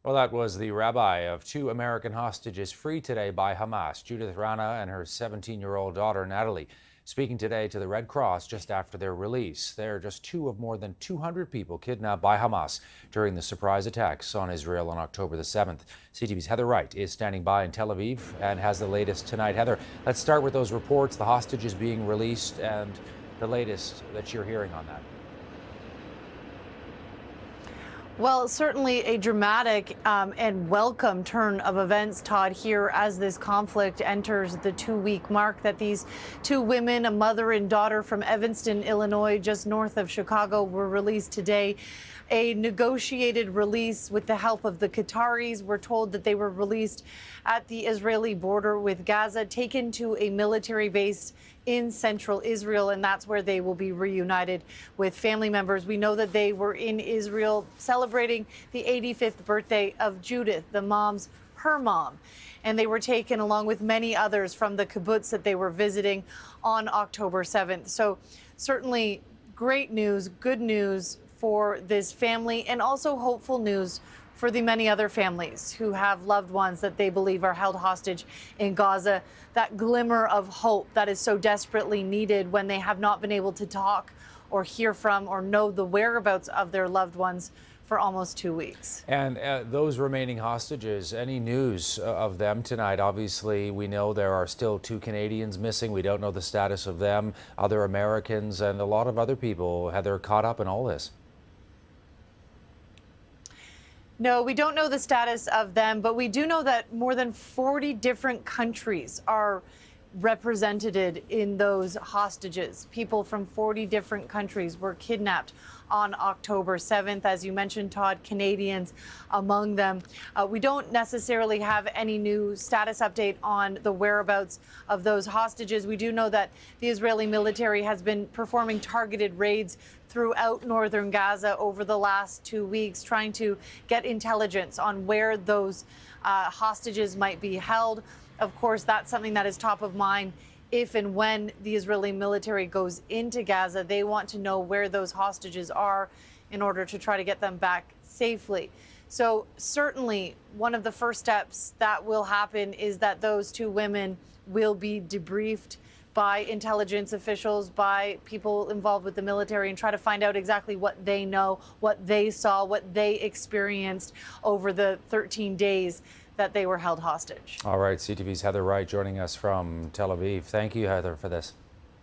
Well, that was the rabbi of two American hostages freed today by Hamas, Judith Rana and her 17-year-old daughter, Natalie, speaking today to the Red Cross just after their release. They're just two of more than 200 people kidnapped by Hamas during the surprise attacks on Israel on October the 7th. CTV's Heather Wright is standing by in Tel Aviv and has the latest tonight. Heather, let's start with those reports, the hostages being released, and the latest that you're hearing on that. Well, certainly a dramatic and welcome turn of events, Todd, here as this conflict enters the 2-week mark that these two women, a mother and daughter from Evanston, Illinois, just north of Chicago, were released today. A negotiated release with the help of the Qataris. We're told that they were released at the Israeli border with Gaza, taken to a military base in central Israel, and that's where they will be reunited with family members. We know that they were in Israel celebrating the 85th birthday of Judith, her mom, and they were taken along with many others from the kibbutz that they were visiting on October 7th. So certainly great news, good news for this family, and also hopeful news for the many other families who have loved ones that they believe are held hostage in Gaza. That glimmer of hope that is so desperately needed when they have not been able to talk or hear from or know the whereabouts of their loved ones for almost 2 weeks. And those remaining hostages, any news of them tonight? Obviously, we know there are still two Canadians missing. We don't know the status of them, other Americans, and a lot of other people. Heather, caught up in all this. No, we don't know the status of them, but we do know that more than 40 different countries are represented in those hostages. People from 40 different countries were kidnapped on October 7th. As you mentioned, Todd, Canadians among them. We don't necessarily have any new status update on the whereabouts of those hostages. We do know that the Israeli military has been performing targeted raids throughout northern Gaza over the last 2 weeks, trying to get intelligence on where those hostages might be held. Of course, that's something that is top of mind if and when the Israeli military goes into Gaza. They want to know where those hostages are in order to try to get them back safely. So certainly one of the first steps that will happen is that those two women will be debriefed by intelligence officials, by people involved with the military, and try to find out exactly what they know, what they saw, what they experienced over the 13 days that they were held hostage. All right, CTV's Heather Wright joining us from Tel Aviv. Thank you, Heather, for this.